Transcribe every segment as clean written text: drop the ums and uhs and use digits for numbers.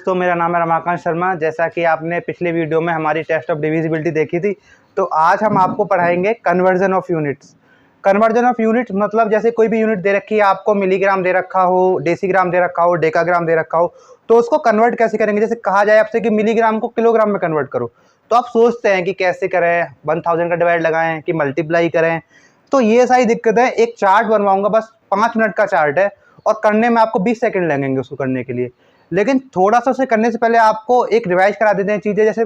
दोस्तों, मेरा नाम है रमाकांत शर्मा। जैसा कि आपने पिछले वीडियो में हमारी टेस्ट ऑफ डिविजिबिलिटी देखी थी, तो आज हम आपको पढ़ाएंगे conversion of units. Conversion of units मतलब जैसे कोई भी यूनिट दे रखी है आपको, मिलीग्राम दे रखा हो, डेसीग्राम दे रखा हो, डेकाग्राम दे रखा हो, तो उसको कन्वर्ट कैसे करेंगे। जैसे कहा जाए आपसे कि मिलीग्राम को किलोग्राम में कन्वर्ट करो, तो आप सोचते हैं कि कैसे करें, 1000 का डिवाइड लगाएं कि मल्टीप्लाई करें। तो ये सारी दिक्कत है। एक चार्ट बनवाऊंगा, बस 5 मिनट का चार्ट है और करने में आपको 20 सेकंड लगेंगे उसको करने के लिए। लेकिन थोड़ा सा उसे करने से पहले आपको एक रिवाइज करा देते हैं चीज़ें। जैसे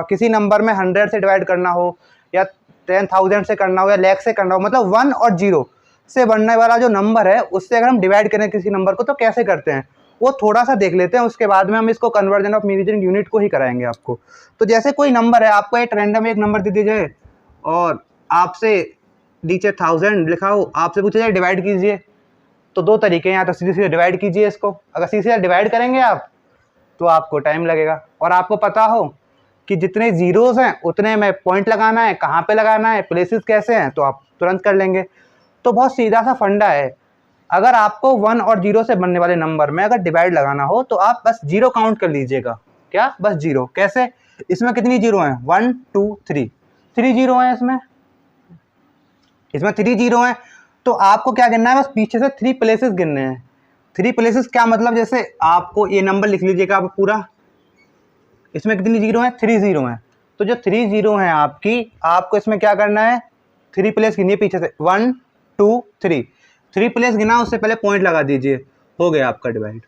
किसी नंबर में 100 से डिवाइड करना हो, या 10,000 से करना हो, या लाख से करना हो, मतलब 1 और 0 से बनने वाला जो नंबर है उससे अगर हम डिवाइड करें किसी नंबर को तो कैसे करते हैं वो थोड़ा सा देख लेते हैं। उसके बाद में हम इसको कन्वर्जन ऑफ मेजरिंग यूनिट को ही कराएंगे आपको। तो जैसे कोई नंबर है, आपको एक रैंडम एक नंबर दे दीजिए और आपसे नीचे 1000 लिखा हो, आपसे पूछा जाए डिवाइड कीजिए, तो 2 तरीके हैं। या तो सीधे सीधे डिवाइड कीजिए इसको। अगर सीधे सीधे डिवाइड करेंगे आप तो आपको टाइम लगेगा, और आपको पता हो कि जितने जीरोस हैं उतने में पॉइंट लगाना है, कहाँ पे लगाना है, प्लेसेस कैसे हैं, तो आप तुरंत कर लेंगे। तो बहुत सीधा सा फंडा है। अगर आपको 1 और 0 से बनने वाले नंबर में अगर डिवाइड लगाना हो तो आप बस 0 काउंट कर लीजिएगा। क्या? बस 0। कैसे? इसमें कितनी जीरो हैं? 1 2 3 3 जीरो हैं इसमें 3 जीरो हैं। तो आपको क्या गिनना है? बस पीछे से 3 प्लेसेस गिनने हैं। 3 प्लेसेस क्या मतलब? जैसे आपको ये नंबर लिख लीजिएगा आप पूरा, इसमें कितनी जीरो हैं? 3 जीरो हैं। तो जो 3 जीरो हैं आपकी, आपको इसमें क्या करना है? 3 प्लेस गिनिए पीछे से, 1 2 3 3 प्लेस गिना, उससे पहले पॉइंट लगा दीजिए, हो गया आपका डिवाइड,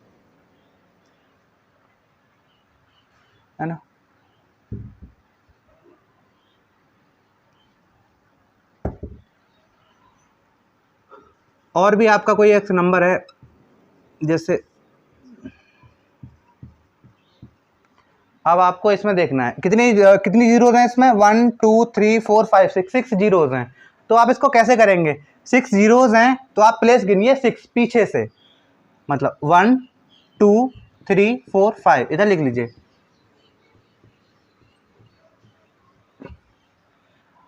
है ना। और भी आपका कोई एक नंबर है, जैसे अब आपको इसमें देखना है कितनी जीरोज हैं इसमें? 1 2 3 4 5 6 जीरोज हैं। तो आप इसको कैसे करेंगे? 6 जीरोज हैं तो आप प्लेस गिनिए 6 पीछे से, मतलब 1 2 3 4 5 इधर लिख लीजिए।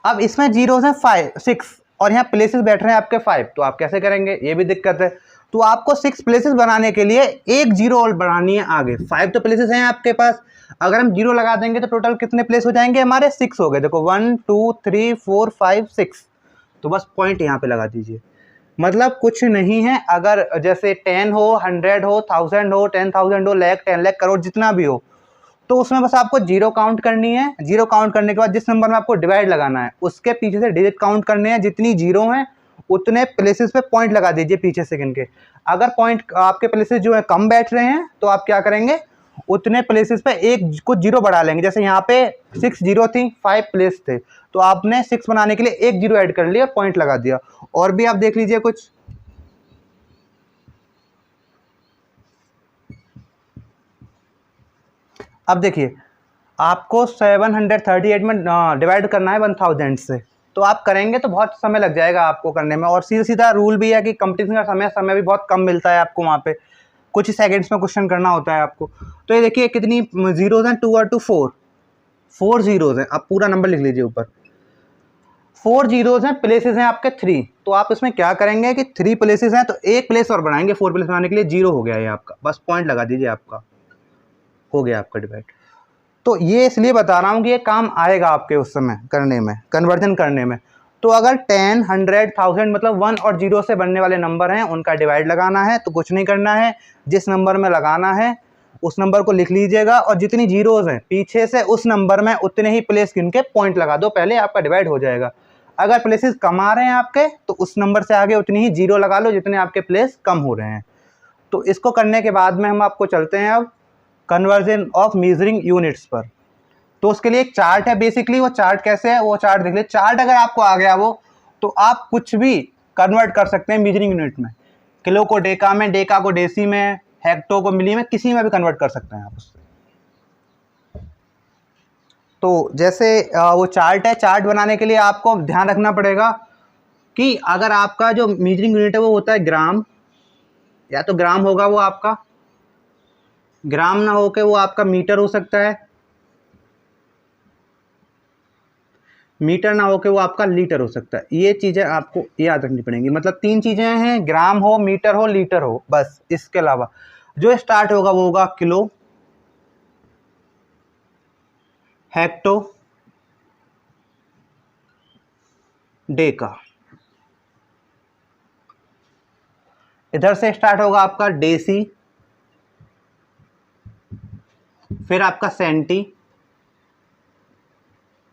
अब इसमें जीरोज हैं 5 6 और यहाँ प्लेसेस बैठ रहे हैं आपके 5, तो आप कैसे करेंगे? ये भी दिक्कत है। तो आपको 6 प्लेसेस बनाने के लिए एक जीरो और बढ़ानी है आगे। 5 तो प्लेसेस हैं आपके पास, अगर हम जीरो लगा देंगे तो टोटल कितने प्लेस हो जाएंगे हमारे? 6 हो गए। देखो 1 2 3 4 5 6, तो बस पॉइंट यहाँ पे लगा दीजिए। मतलब कुछ नहीं है। अगर जैसे 10 हो, 100 हो, 1000 हो, 10,000 हो, लाख, 10 लाख, करोड़, जितना भी हो, तो उसमें बस आपको जीरो काउंट करनी है। जीरो काउंट करने के बाद जिस नंबर में आपको डिवाइड लगाना है उसके पीछे से डिजिट काउंट करने हैं। जितनी जीरो हैं उतने प्लेसेस पे पॉइंट लगा दीजिए पीछे से गिन के। अगर पॉइंट आपके प्लेसेस जो है कम बैठ रहे हैं तो आप क्या करेंगे? उतने प्लेसेस पे एक कुछ जीरो बढ़ा लेंगे। जैसे यहाँ पे 6 जीरो थी, 5 प्लेस थे, तो आपने 6 बनाने के लिए एक जीरो ऐड कर लिया और पॉइंट लगा दिया। और भी आप देख लीजिए कुछ। अब देखिए, आपको 738 में डिवाइड करना है 1000 से, तो आप करेंगे तो बहुत समय लग जाएगा आपको करने में। और सीधा सीधा रूल भी है कि कंपटीशन का समय भी बहुत कम मिलता है आपको। वहाँ पे कुछ ही सेकंड्स में क्वेश्चन करना होता है आपको। तो ये देखिए कितनी जीरोज हैं? 2 और 2 4 जीरोज हैं। आप पूरा नंबर लिख लीजिए ऊपर। 4 जीरोज हैं, प्लेसेस हैं आपके 3। तो आप इसमें क्या करेंगे कि 3 प्लेसेस हैं तो एक प्लेस और बढ़ाएंगे 4 प्लेस बनाने के लिए। 0 हो गया ये आपका, बस पॉइंट लगा दीजिए, आपका हो गया आपका डिवाइड। तो ये इसलिए बता रहा हूँ कि ये काम आएगा आपके उस समय करने में, कन्वर्जन करने में। तो अगर 10 100 1000 मतलब 1 और 0 से बनने वाले नंबर हैं, उनका डिवाइड लगाना है तो कुछ नहीं करना है। जिस नंबर में लगाना है उस नंबर को लिख लीजिएगा, और जितनी जीरोज हैं पीछे से उस नंबर में उतने ही प्लेस गिन के पॉइंट लगा दो, पहले आपका डिवाइड हो जाएगा। अगर प्लेसेस कम आ रहे हैं आपके तो उस नंबर से आगे उतनी ही जीरो लगा लो जितने आपके प्लेस कम हो रहे हैं। तो इसको करने के बाद में हम आपको चलते हैं अब कन्वर्जन ऑफ मेजरिंग यूनिट्स पर। तो उसके लिए एक चार्ट है बेसिकली। वो चार्ट कैसे है वो चार्ट देख ले। चार्ट अगर आपको आ गया वो, तो आप कुछ भी कन्वर्ट कर सकते हैं मेजरिंग यूनिट में। किलो को डेका में, डेका को डेसी में, हेक्टो को मिली में, किसी में भी कन्वर्ट कर सकते हैं आप उससे। तो जैसे वो चार्ट है, चार्ट बनाने के लिए आपको ध्यान रखना पड़ेगा कि अगर आपका जो मेजरिंग यूनिट है वो होता है ग्राम, या तो ग्राम होगा वो आपका, ग्राम ना होके वो आपका मीटर हो सकता है, मीटर ना होके वो आपका लीटर हो सकता है। ये चीज़ें आपको याद रखनी पड़ेंगी। मतलब 3 चीज़ें हैं, ग्राम हो, मीटर हो, लीटर हो, बस। इसके अलावा जो स्टार्ट होगा वो होगा किलो, हेक्टो डेका। इधर से स्टार्ट होगा आपका डेसी, फिर आपका सेंटी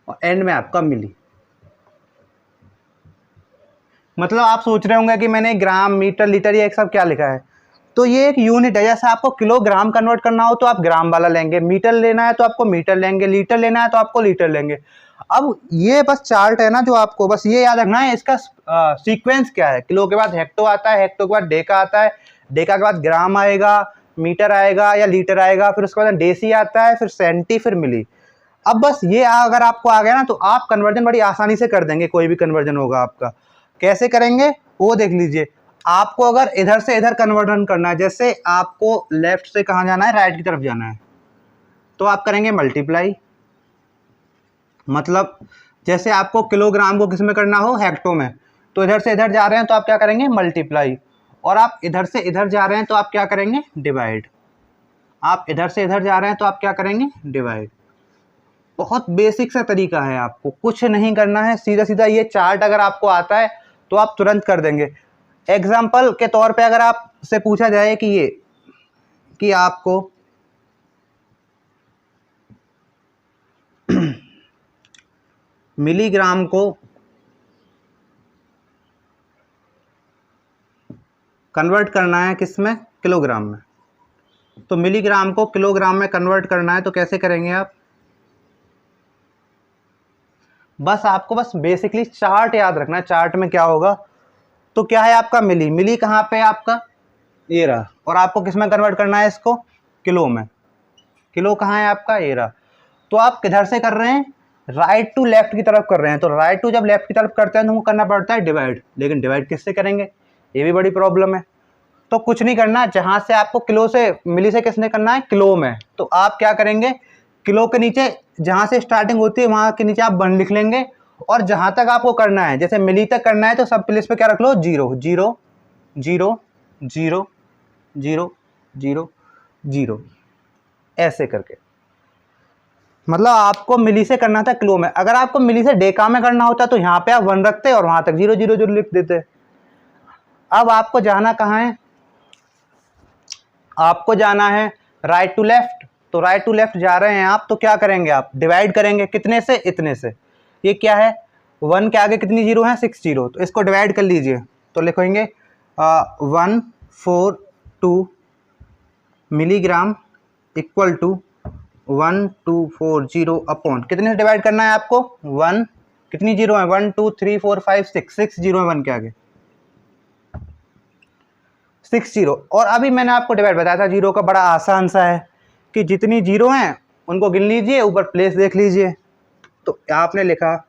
और एंड में आपका मिली। मतलब आप सोच रहे होंगे कि मैंने ग्राम, मीटर, लीटर ये एक सब क्या लिखा है। तो ये एक यूनिट है। जैसे आपको किलोग्राम कन्वर्ट करना हो तो आप ग्राम वाला लेंगे, मीटर लेना है तो आपको मीटर लेंगे, लीटर लेना है तो आपको लीटर लेंगे। अब ये बस चार्ट है ना, जो आपको बस ये याद रखना है इसका सीक्वेंस क्या है। किलो के बाद हेक्टो आता है, हेक्टो के बाद डेका आता है, डेका के बाद ग्राम आएगा, मीटर आएगा या लीटर आएगा, फिर उसके बाद डेसी आता है, फिर सेंटी, फिर मिली। अब बस ये अगर आपको आ गया ना तो आप कन्वर्जन बड़ी आसानी से कर देंगे। कोई भी कन्वर्जन होगा आपका, कैसे करेंगे वो देख लीजिए। आपको अगर इधर से इधर कन्वर्जन करना है, जैसे आपको लेफ्ट से कहाँ जाना है, राइट की तरफ जाना है, तो आप करेंगे मल्टीप्लाई। मतलब जैसे आपको किलोग्राम को किस में करना हो, हेक्टो में, तो इधर से इधर जा रहे हैं तो आप क्या करेंगे, मल्टीप्लाई। और आप इधर से इधर जा रहे हैं तो आप क्या करेंगे, डिवाइड। आप इधर से इधर जा रहे हैं तो आप क्या करेंगे, डिवाइड। बहुत बेसिक सा तरीका है, आपको कुछ नहीं करना है, सीधा सीधा ये चार्ट अगर आपको आता है तो आप तुरंत कर देंगे। एग्जाम्पल के तौर पे अगर आपसे पूछा जाए कि ये कि आपको मिलीग्राम को कन्वर्ट करना है किस में, किलोग्राम में, तो मिलीग्राम को किलोग्राम में कन्वर्ट करना है तो कैसे करेंगे आप। बस आपको बस बेसिकली चार्ट याद रखना है। चार्ट में क्या होगा, तो क्या है आपका मिली, मिली कहाँ पे आपका, ये रहा। और आपको किस में कन्वर्ट करना है इसको, किलो में। किलो कहाँ है आपका, ये रहा। तो आप किधर से कर रहे हैं, राइट टू लेफ्ट की तरफ कर रहे हैं। तो राइट टू जब लेफ्ट की तरफ करते हैं तो हमको करना पड़ता है डिवाइड। लेकिन डिवाइड किससे करेंगे, ये भी बड़ी प्रॉब्लम है। तो कुछ नहीं करना, जहाँ से आपको किलो से मिली से किसने करना है, किलो में। तो आप क्या करेंगे, किलो के नीचे जहाँ से स्टार्टिंग होती है वहाँ के नीचे आप 1 लिख लेंगे। और जहाँ तक आपको करना है, जैसे मिली तक करना है तो सब प्लेस पे क्या रख लो, 0 0 0 0 0 0 0, ऐसे करके। मतलब आपको मिली से करना था किलो में। अगर आपको मिली से डेका में करना होता तो यहाँ पे आप 1 रखते और वहाँ तक 0 0 0 लिख देते। अब आपको जाना कहाँ है, आपको जाना है राइट टू लेफ्ट। तो राइट टू लेफ्ट जा रहे हैं आप, तो क्या करेंगे आप, डिवाइड करेंगे कितने से, इतने से। ये क्या है, 1 के आगे कितनी जीरो है, 6 जीरो। तो इसको डिवाइड कर लीजिए, तो लिखेंगे 142 मिलीग्राम इक्वल टू 1240 अपॉन कितने से डिवाइड करना है आपको, 1, कितनी जीरो है, 1 2 3 4 5 6 जीरो है 1 के आगे, 6 जीरो। और अभी मैंने आपको डिवाइड बताया था, जीरो का बड़ा आसान सा है कि जितनी जीरो हैं उनको गिन लीजिए, ऊपर प्लेस देख लीजिए। तो आपने लिखा,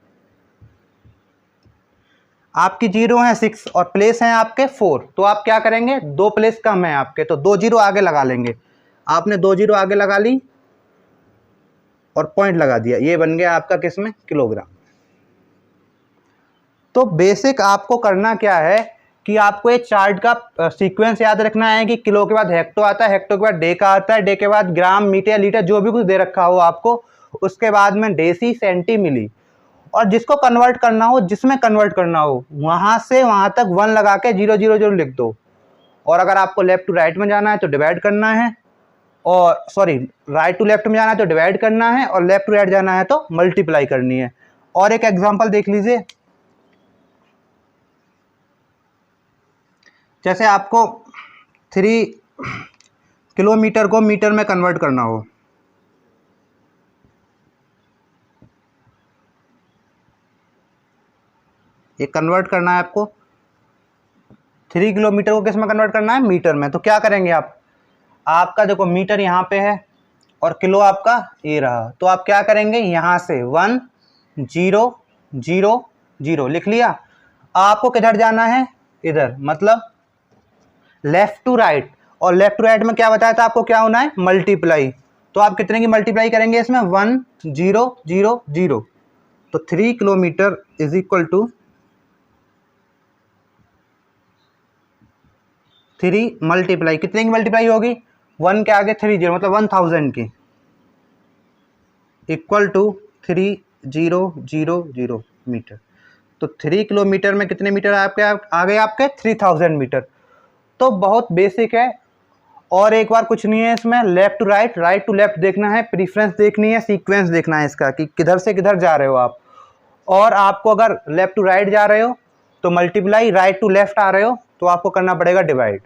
आपकी जीरो है 6 और प्लेस हैं आपके 4, तो आप क्या करेंगे, 2 प्लेस कम है आपके तो 2 जीरो आगे लगा लेंगे। आपने 2 जीरो आगे लगा ली और पॉइंट लगा दिया, ये बन गया आपका किसमें, किलोग्राम। तो बेसिक आपको करना क्या है कि आपको ये चार्ट का सीक्वेंस याद रखना है कि किलो के बाद हेक्टो आता है, हेक्टो के बाद डेका आता है, डे के बाद ग्राम, मीटर, लीटर, जो भी कुछ दे रखा हो आपको, उसके बाद में डेसी, सेंटी, मिली। और जिसको कन्वर्ट करना हो, जिसमें कन्वर्ट करना हो, वहाँ से वहाँ तक 1 लगा के 0 0 0 लिख दो। और अगर आपको लेफ्ट टू राइट में जाना है तो डिवाइड करना है, और सॉरी राइट टू लेफ्ट में जाना है तो डिवाइड करना है, और लेफ्ट टू राइट जाना है तो मल्टीप्लाई करनी है। और एक एग्जाम्पल देख लीजिए, जैसे आपको 3 किलोमीटर को मीटर में कन्वर्ट करना हो, ये कन्वर्ट करना है आपको, 3 किलोमीटर को किस में कन्वर्ट करना है, मीटर में। तो क्या करेंगे आप, आपका देखो मीटर यहाँ पे है और किलो आपका ये रहा, तो आप क्या करेंगे, यहाँ से 1 0 0 0 लिख लिया। आपको किधर जाना है, इधर, मतलब लेफ्ट टू राइट। और लेफ्ट टू राइट में क्या बताया था आपको, क्या होना है, मल्टीप्लाई। तो आप कितने की मल्टीप्लाई करेंगे इसमें, 1 0 0 0। तो 3 kilometre is equal to 3 multiply, कितने की मल्टीप्लाई होगी, 1 के आगे 3 जीरो, मतलब 1000 की। Equal to 3000 metre. तो 3 किलोमीटर में कितने मीटर आपके आ गए आपके 3000 मीटर। तो बहुत बेसिक है। और एक बार कुछ नहीं है इसमें, left to right, right to left देखना है, प्रीफ्रेंस देखनी है, सीक्वेंस देखना है इसका कि किधर से किधर जा रहे हो आप। और आपको अगर लेफ्ट टू राइट जा रहे हो तो मल्टीप्लाई, राइट टू लेफ्ट आ रहे हो तो आपको करना पड़ेगा डिवाइड।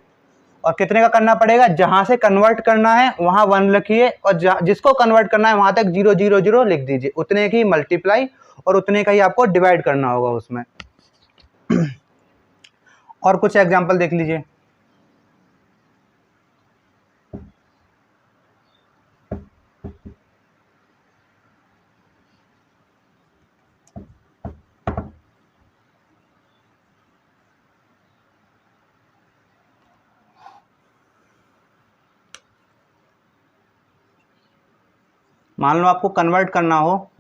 और कितने का करना पड़ेगा, जहां से कन्वर्ट करना है वहां 1 लिखिए, और जिसको कन्वर्ट करना है वहां तक 000 लिख दीजिए। उतने की मल्टीप्लाई और उतने का ही आपको डिवाइड करना होगा उसमें। और कुछ एग्जांपल देख लीजिए। मान लो आपको कन्वर्ट करना हो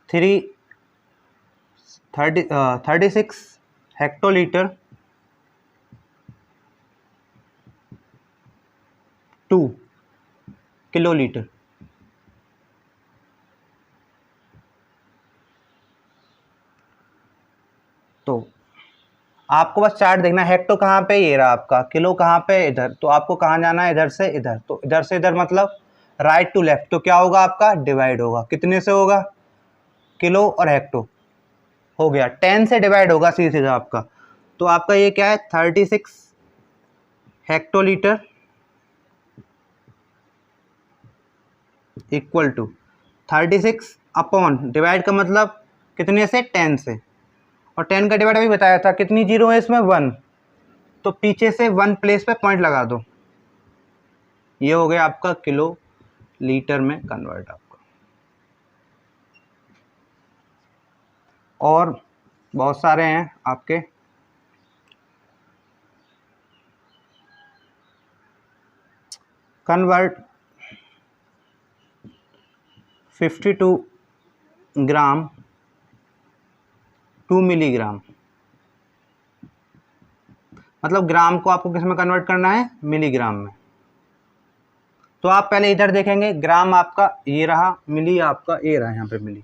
36 हेक्टोलीटर टू किलोलीटर। तो आपको बस चार्ट देखना है, हेक्टो कहाँ पे, ये रहा आपका, किलो कहाँ पे, इधर। तो आपको कहाँ जाना है, इधर से इधर। तो इधर से इधर मतलब राइट टू लेफ्ट। तो क्या होगा आपका, डिवाइड होगा। कितने से होगा, किलो और हेक्टो हो गया, 10 से डिवाइड होगा सीधे सीधा आपका। तो आपका ये क्या है, 36 hectolitre equal to 36 upon, divide का मतलब कितने से, 10 से। और 10 का डिवाइड अभी बताया था, कितनी जीरो है इसमें, 1। तो पीछे से 1 प्लेस पे पॉइंट लगा दो। ये हो गया आपका किलो लीटर में कन्वर्ट आपका। और बहुत सारे हैं आपके। Convert 52 gram to milligram. मतलब ग्राम को आपको किस में कन्वर्ट करना है, मिलीग्राम में। तो आप पहले इधर देखेंगे, ग्राम आपका ये रहा, मिली आपका ये रहा, यहाँ पे मिली।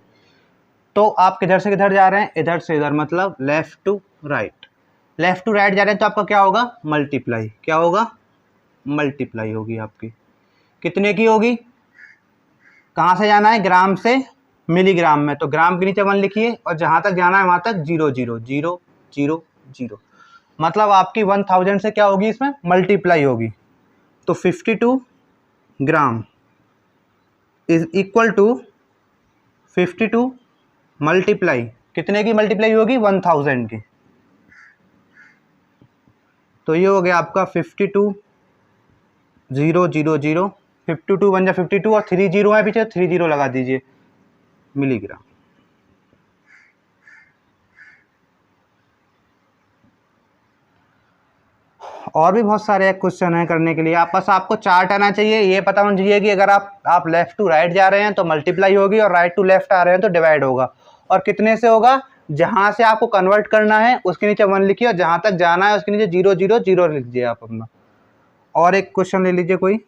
तो आप किधर से किधर जा रहे हैं, इधर से इधर, मतलब left to right. Left to right जा रहे हैं तो आपका क्या होगा, मल्टीप्लाई। क्या होगा, मल्टीप्लाई होगी आपकी। कितने की होगी, कहाँ से जाना है, ग्राम से मिलीग्राम में। तो ग्राम के नीचे 1 लिखिए, और जहाँ तक जाना है वहाँ तक 00000। मतलब आपकी 1000 से क्या होगी, इसमें मल्टीप्लाई होगी। तो 52 gram is equal to 52 multiply, कितने की मल्टीप्लाई होगी, 1000 की। तो ये हो गया आपका 52 000। 52 बन जा 52, और 3 जीरो है पीछे, 3 जीरो लगा दीजिए, मिलीग्राम। और भी बहुत सारे क्वेश्चन हैं करने के लिए। आप बस, आपको चार्ट आना चाहिए, ये पता होना चाहिए कि अगर आप लेफ्ट टू राइट जा रहे हैं तो मल्टीप्लाई होगी, और राइट टू लेफ्ट आ रहे हैं तो डिवाइड होगा। और कितने से होगा, जहां से आपको कन्वर्ट करना है उसके नीचे 1 लिखिए, और जहां तक जाना है उसके नीचे 000 लिख दीजिए आप अपना। और एक क्वेश्चन ले लीजिए कोई।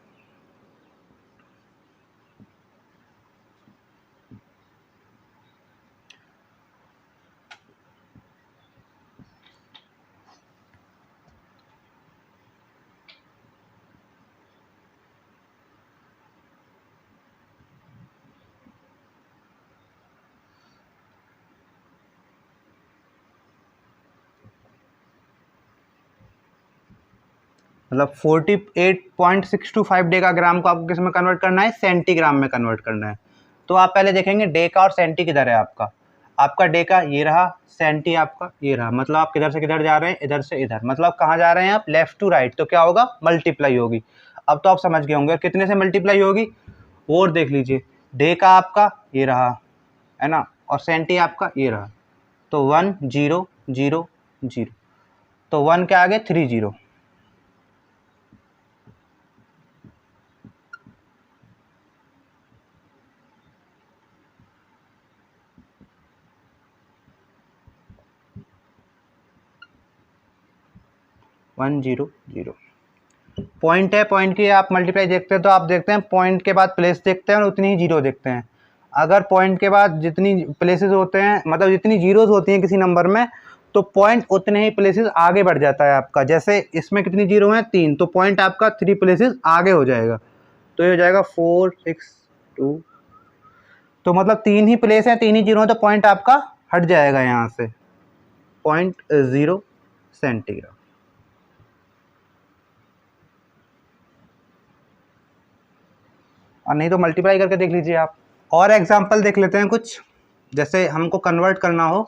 मतलब 48.625 डे का ग्राम को आपको किस में कन्वर्ट करना है, सेंटीग्राम में कन्वर्ट करना है। तो आप पहले देखेंगे डे का और सेंटी किधर है आपका। आपका डे का ये रहा, सेंटी आपका ये रहा। मतलब आप किधर से किधर जा रहे हैं, इधर से इधर। मतलब कहाँ जा रहे हैं आप, लेफ्ट टू राइट। तो क्या होगा, मल्टीप्लाई होगी। अब तो आप समझ गए होंगे कितने से मल्टीप्लाई होगी। और देख लीजिए, डे का आपका ये रहा है ना, और सेंटी आपका ये रहा। तो 1000। तो 1 के आगे 30। 100। पॉइंट है, पॉइंट की आप मल्टीप्लाई देखते हैं तो आप देखते हैं पॉइंट के बाद प्लेस देखते हैं और उतनी ही जीरो देखते हैं। अगर पॉइंट के बाद जितनी प्लेसेस होते हैं, मतलब जितनी जीरोज होती हैं किसी नंबर में, तो पॉइंट उतने ही प्लेसेस आगे बढ़ जाता है आपका। जैसे इसमें कितनी जीरो हैं, 3, तो पॉइंट आपका 3 प्लेसेस आगे हो जाएगा। तो ये हो जाएगा 4 6 2, तो मतलब 3 ही प्लेस हैं, 3 ही जीरो हैं, तो पॉइंट आपका हट जाएगा यहाँ से 0.0 सेंटीग्राम। और नहीं तो मल्टीप्लाई करके देख लीजिए आप। और एग्जांपल देख लेते हैं कुछ, जैसे हमको कन्वर्ट करना हो।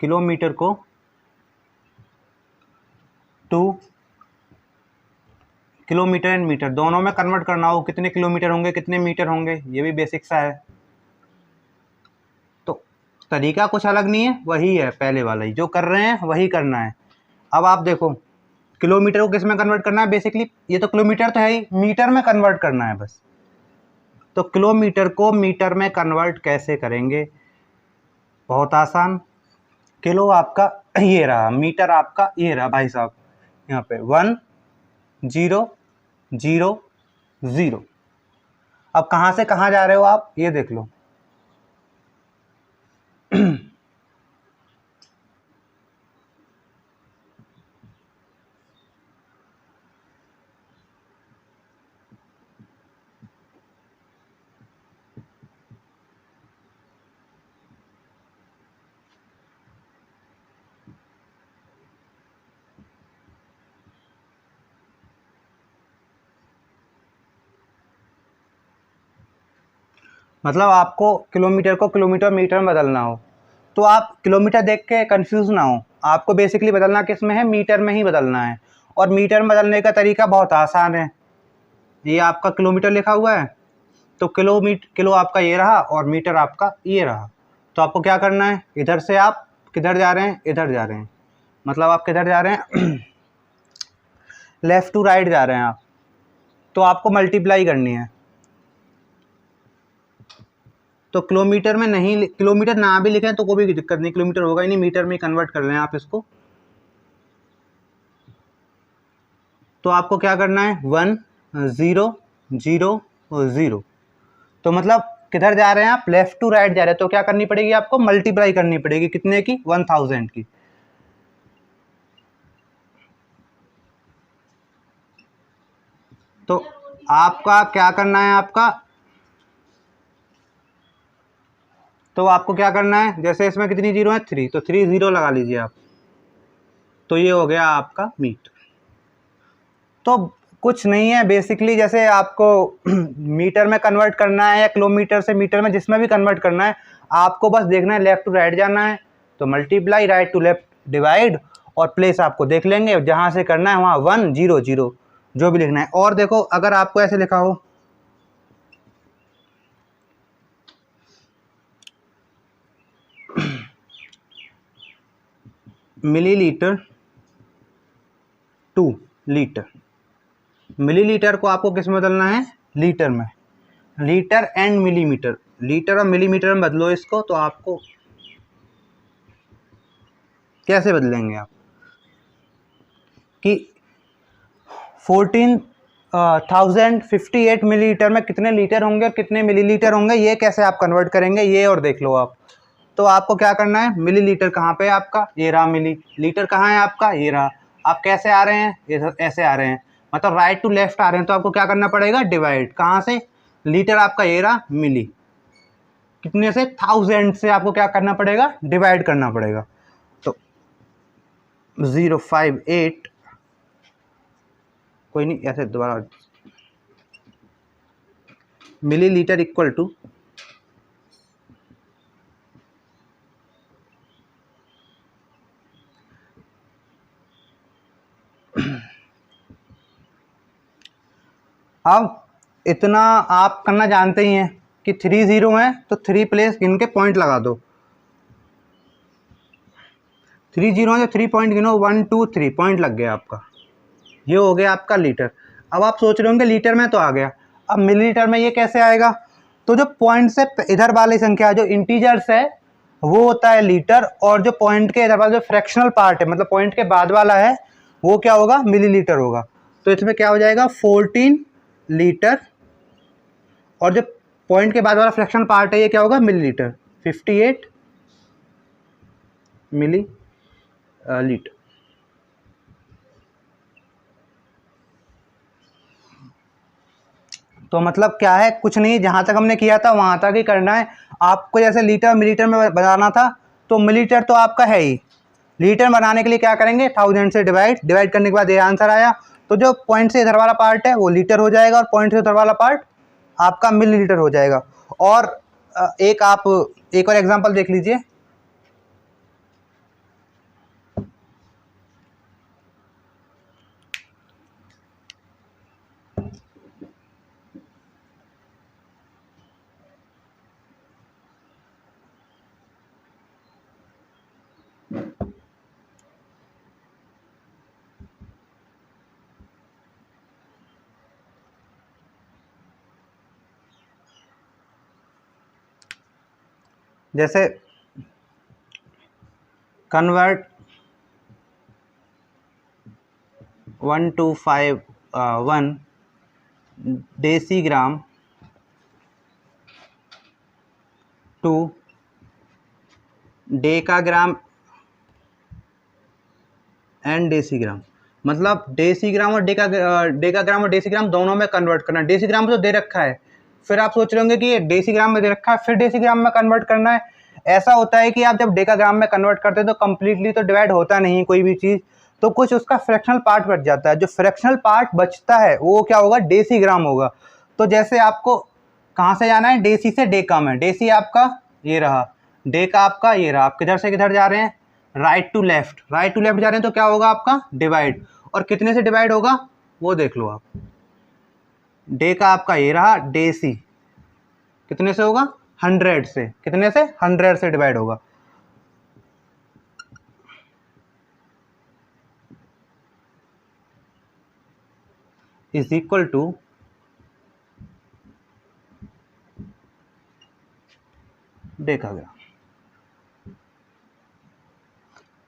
किलोमीटर को टू किलोमीटर एंड मीटर दोनों में कन्वर्ट करना हो, कितने किलोमीटर होंगे कितने मीटर होंगे, ये भी बेसिक सा है। तो तरीका कुछ अलग नहीं है, वही है पहले वाला ही, जो कर रहे हैं वही करना है। अब आप देखो किलोमीटर को किस में कन्वर्ट करना है, बेसिकली ये तो किलोमीटर तो है ही, मीटर में कन्वर्ट करना है बस। तो किलोमीटर को मीटर में कन्वर्ट कैसे करेंगे, बहुत आसान। किलो आपका ये रहा, मीटर आपका ये रहा भाई साहब, यहाँ पे 1 0 0 0। अब कहाँ से कहाँ जा रहे हो आप, ये देख लो। मतलब आपको किलोमीटर को किलोमीटर मीटर में बदलना हो, तो आप किलोमीटर देख के कंफ्यूज ना हो, आपको बेसिकली बदलना किस में है, मीटर में ही बदलना है। और मीटर में बदलने का तरीका बहुत आसान है। ये आपका किलोमीटर लिखा हुआ है, तो किलो आपका ये रहा और मीटर आपका ये रहा। तो आपको क्या करना है, इधर से आप किधर जा रहे हैं, इधर जा रहे हैं, मतलब आप किधर जा रहे हैं लेफ़्ट टू राइट जा रहे हैं आप। तो आपको मल्टीप्लाई करनी है। तो किलोमीटर में नहीं, किलोमीटर ना भी लिखें तो कोई भी दिक्कत नहीं, किलोमीटर होगा ही नहीं, मीटर में कन्वर्ट कर लें आप इसको। तो आपको क्या करना है, 1 0 0 0। तो मतलब किधर जा रहे हैं आप, लेफ्ट टू राइट जा रहे हैं, तो क्या करनी पड़ेगी आपको, मल्टीप्लाई करनी पड़ेगी, कितने की, 1000 की। तो आपका क्या करना है, तो आपको क्या करना है, जैसे इसमें कितनी जीरो है, 3, तो 3 0 लगा लीजिए आप। तो ये हो गया आपका मीटर। तो कुछ नहीं है, बेसिकली जैसे आपको मीटर में कन्वर्ट करना है या किलोमीटर से मीटर में, जिसमें भी कन्वर्ट करना है, आपको बस देखना है लेफ़्ट टू राइट जाना है, तो multiply, right to left divide, और प्लेस आपको देख लेंगे जहाँ से करना है वहाँ 1 0 0 जो भी लिखना है। और देखो अगर आपको ऐसे लिखा हो मिलीलीटर टू लीटर, मिलीलीटर को आपको किस में बदलना है, लीटर में। लीटर एंड मिलीमीटर, लीटर और मिलीमीटर में बदलो इसको, तो आपको कैसे बदलेंगे आप कि 14,058 मिलीलीटर में कितने लीटर होंगे और कितने मिलीलीटर होंगे, ये कैसे आप कन्वर्ट करेंगे, ये और देख लो आप। तो आपको क्या करना है, मिलीलीटर कहाँ पे है आपका, ये रहा, मिली लीटर कहाँ है आपका, ये रहा। आप कैसे आ रहे हैं, ऐसे आ रहे हैं, मतलब राइट टू लेफ्ट आ रहे हैं, तो आपको क्या करना पड़ेगा, डिवाइड, कहाँ से, लीटर आपका ये रहा, मिली कितने से, 1000 से आपको क्या करना पड़ेगा, डिवाइड करना पड़ेगा। तो 058, कोई नहीं, ऐसे दोबारा, मिलीलीटर इक्वल टू अब इतना आप करना जानते ही हैं कि 3 0 हैं, तो 3 प्लेस इनके पॉइंट लगा दो। 3 0 हैं तो 3 पॉइंट गिनो, 1 2 3 पॉइंट लग गया आपका, ये हो गया आपका लीटर। अब आप सोच रहे होंगे लीटर में तो आ गया, अब मिलीलीटर में ये कैसे आएगा, तो जो पॉइंट से इधर वाली संख्या जो इंटीजर्स है वो होता है लीटर, और जो पॉइंट के इधर वाला जो फ्रैक्शनल पार्ट है मतलब पॉइंट के बाद वाला है वो क्या होगा, मिलीलीटर होगा। तो इसमें क्या हो जाएगा 14 लीटर, और जो पॉइंट के बाद वाला फ्रैक्शनल पार्ट है ये क्या होगा, मिलीलीटर, 58 मिली लीटर। तो मतलब क्या है, कुछ नहीं, जहाँ तक हमने किया था वहाँ तक ही करना है आपको। जैसे लीटर मिलीलीटर में बनाना था तो मिलीलीटर तो आपका है ही, लीटर बनाने के लिए क्या करेंगे 1000 से डिवाइड करने के बाद ये आंसर आया। तो जो पॉइंट से इधर वाला पार्ट है वो लीटर हो जाएगा और पॉइंट से उधर वाला पार्ट आपका मिलीलीटर हो जाएगा। और एक और एग्जांपल देख लीजिए। जैसे convert 1251 decigram to decagram and decigram, मतलब डेसीग्राम और डेकाग्राम और डेसीग्राम दोनों में कन्वर्ट करना है। डेसीग्राम तो दे रखा है, फिर आप सोच रहे होंगे कि ये डेसीग्राम में दे रखा है फिर डेसीग्राम में कन्वर्ट करना है। ऐसा होता है कि आप जब डेकाग्राम में कन्वर्ट करते हैं तो कंप्लीटली तो डिवाइड होता नहीं कोई भी चीज़, तो कुछ उसका फ्रैक्शनल पार्ट बच जाता है। जो फ्रैक्शनल पार्ट बचता है वो क्या होगा, डेसीग्राम होगा। तो जैसे आपको कहाँ से जाना है, डेसी से डेका में। डेसी आपका ये रहा, डेका आपका ये रहा। आप किधर से किधर जा रहे हैं, राइट टू लेफ्ट जा रहे हैं, तो क्या होगा आपका डिवाइड। और कितने से डिवाइड होगा वो देख लो आप। डेका आपका ये रहा, डेसी कितने से होगा, 100 से। कितने से, 100 से डिवाइड होगा। Is equal to decagram.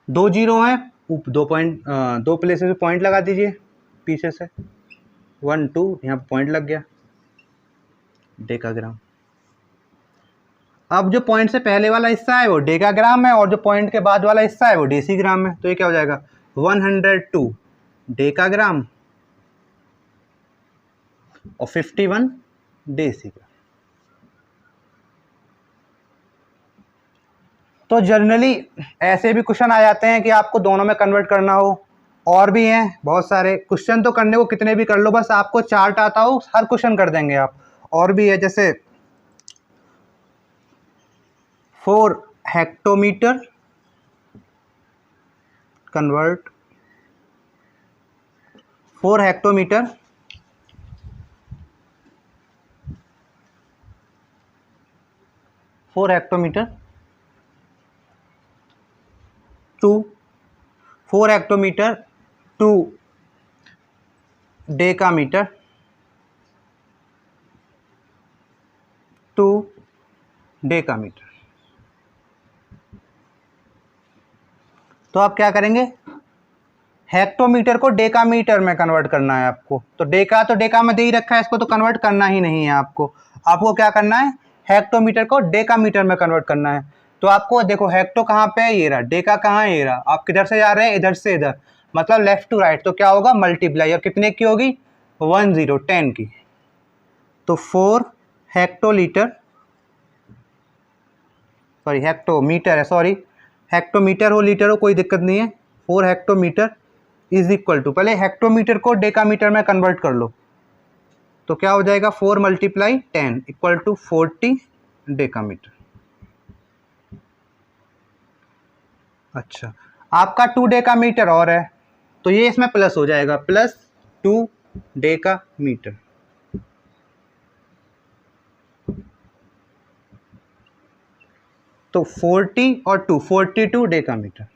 2 zero हैं, 2 पॉइंट, 2 प्लेसेस पे पॉइंट लगा दीजिए पीछे से, 1 2 यहाँ पे पॉइंट लग गया, डेकाग्राम। अब जो पॉइंट से पहले वाला हिस्सा है वो डेकाग्राम है और जो पॉइंट के बाद वाला हिस्सा है वो डेसीग्राम है। तो ये क्या हो जाएगा 102 डेकाग्राम और 51 डेसीग्राम। तो जनरली ऐसे भी क्वेश्चन आ जाते हैं कि आपको दोनों में कन्वर्ट करना हो, और भी हैं बहुत सारे क्वेश्चन। तो करने को कितने भी कर लो, बस आपको चार्ट आता हो हर क्वेश्चन कर देंगे आप। और भी है जैसे 4 hectometre convert 4 hectometre to 4 hectometre to decametre to decametre. तो आप क्या करेंगे, हेक्टोमीटर को डेकामीटर में कन्वर्ट करना है आपको। तो डेका में दे ही रखा है, इसको तो कन्वर्ट करना ही नहीं है आपको। आपको क्या करना है, हेक्टोमीटर को डेकामीटर में कन्वर्ट करना है। तो आपको देखो हेक्टो कहाँ पे है, ये रहा, डेका कहाँ है, ये रहा। आप किधर से जा रहे हैं, इधर से इधर, मतलब लेफ्ट टू राइट। तो क्या होगा मल्टीप्लाई, और कितने की होगी 10 की। तो 4 हेक्टोलीटर, सॉरी हेक्टोमीटर है, सॉरी हेक्टोमीटर हो लीटर हो कोई दिक्कत नहीं है। 4 हेक्टोमीटर इज इक्वल टू, पहले हेक्टोमीटर को डेकामीटर में कन्वर्ट कर लो। तो क्या हो जाएगा 4 × 10 इक्वल टू 40 डेकामीटर। अच्छा, आपका 2 डेकामीटर और है तो ये इसमें प्लस हो जाएगा, +2 डेकामीटर। तो 40 और 2 42 डेकामीटर।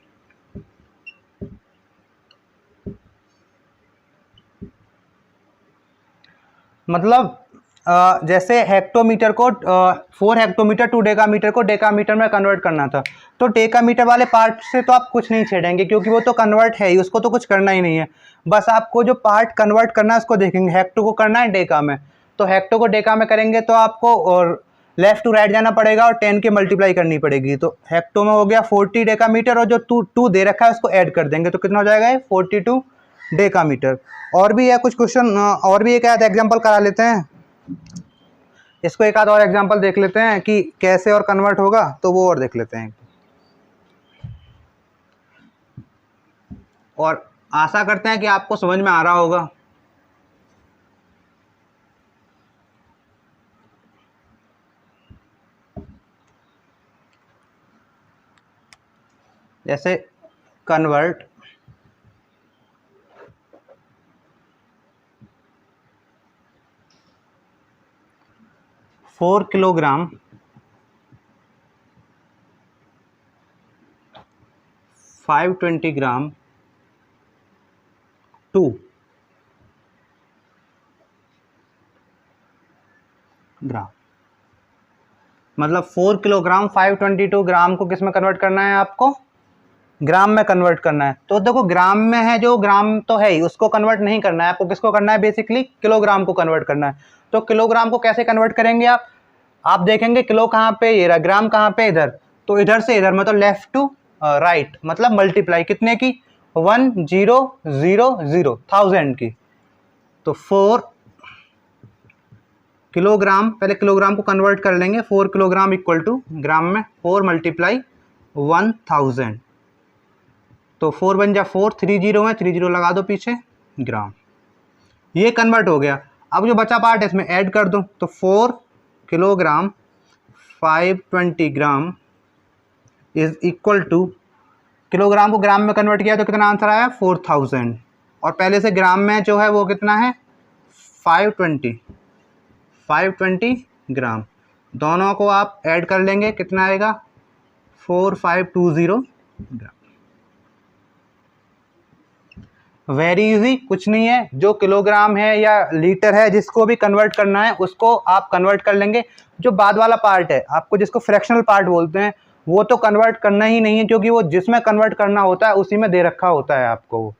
मतलब जैसे हेक्टोमीटर को 4 हेक्टोमीटर टू डेकामीटर को डेकामीटर में कन्वर्ट करना था, तो डेकामीटर वाले पार्ट से तो आप कुछ नहीं छेड़ेंगे क्योंकि वो तो कन्वर्ट है ही, उसको तो कुछ करना ही नहीं है। बस आपको जो पार्ट कन्वर्ट करना है उसको देखेंगे, हेक्टो को करना है डेका में, तो हेक्टो को डेका में करेंगे तो आपको और लेफ्ट टू राइट जाना पड़ेगा और 10 की मल्टीप्लाई करनी पड़ेगी। तो हेक्टो में हो गया 40 डेकामीटर और जो टू दे रखा है उसको ऐड कर देंगे तो कितना हो जाएगा 42 डेकामीटर। और भी है कुछ क्वेश्चन, और भी एक आध एग्जाम्पल करा लेते हैं, इसको एक आध और एग्जाम्पल देख लेते हैं कि कैसे और कन्वर्ट होगा, तो वो और देख लेते हैं और आशा करते हैं कि आपको समझ में आ रहा होगा। जैसे कन्वर्ट 4 किलोग्राम 520 ग्राम टू ग्राम, मतलब 4 किलोग्राम 522 ग्राम को किस में कन्वर्ट करना है, आपको ग्राम में कन्वर्ट करना है। तो देखो ग्राम में है, जो ग्राम तो है ही, उसको कन्वर्ट नहीं करना है आपको, किसको करना है बेसिकली किलोग्राम को कन्वर्ट करना है। तो किलोग्राम को कैसे कन्वर्ट करेंगे आप देखेंगे किलो कहाँ पे, ये रहा, ग्राम कहाँ पे, इधर, तो इधर से इधर मतलब लेफ्ट टू राइट, मतलब मल्टीप्लाई कितने की 1000 की। तो 4 किलोग्राम, पहले किलोग्राम को कन्वर्ट कर लेंगे, 4 किलोग्राम इक्वल टू ग्राम में 4 मल्टीप्लाई 1000, तो 4 बन जा 4, 3 जीरो है, 3 जीरो लगा दो पीछे, ग्राम। ये कन्वर्ट हो गया। अब जो बचा पार्ट है इसमें ऐड कर दो, तो 4 kilogram 520 gram is equal to, kilogram को ग्राम में कन्वर्ट किया तो कितना आंसर आया 4000, और पहले से ग्राम में जो है वो कितना है 520 ग्राम, दोनों को आप ऐड कर लेंगे, कितना आएगा 4520 ग्राम। वेरी इजी, कुछ नहीं है, जो किलोग्राम है या लीटर है जिसको भी कन्वर्ट करना है उसको आप कन्वर्ट कर लेंगे। जो बाद वाला पार्ट है आपको, जिसको फ्रैक्शनल पार्ट बोलते हैं, वो तो कन्वर्ट करना ही नहीं है क्योंकि वो जिसमें कन्वर्ट करना होता है उसी में दे रखा होता है आपको,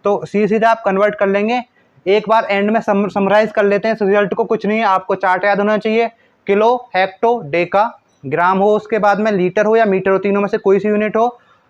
तो सीधा आप कन्वर्ट कर लेंगे। एक बार एंड में समराइज कर लेते हैं इस रिजल्ट को, कुछ नहीं है, आपको चार्ट याद होना चाहिए, किलो, हेक्टो, डेका, ग्राम हो, उसके बाद में लीटर हो या मीटर हो, तीनों में से कोई सी यूनिट हो,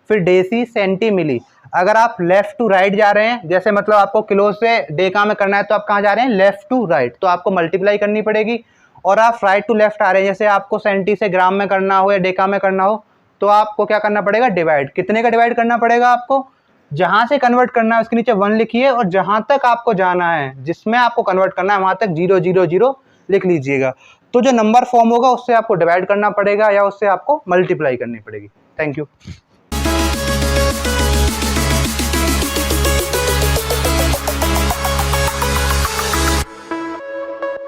फिर डेसी, सेंटी, मिली। अगर आप लेफ्ट टू राइट जा रहे हैं, जैसे मतलब आपको किलो से डेका में करना है तो आप कहाँ जा रहे हैं, लेफ्ट टू राइट, तो आपको मल्टीप्लाई करनी पड़ेगी। और आप राइट टू लेफ्ट आ रहे हैं, जैसे आपको सेंटी से ग्राम में करना हो या डेका में करना हो, तो आपको क्या करना पड़ेगा, डिवाइड। कितने का डिवाइड करना पड़ेगा आपको, जहां से कन्वर्ट करना है उसके नीचे 1 लिखिए, और जहां तक आपको जाना है, जिसमें आपको कन्वर्ट करना है वहां तक 000 लिख लीजिएगा। तो जो नंबर फॉर्म होगा उससे आपको डिवाइड करना पड़ेगा या उससे आपको मल्टीप्लाई करनी पड़ेगी। Thank you.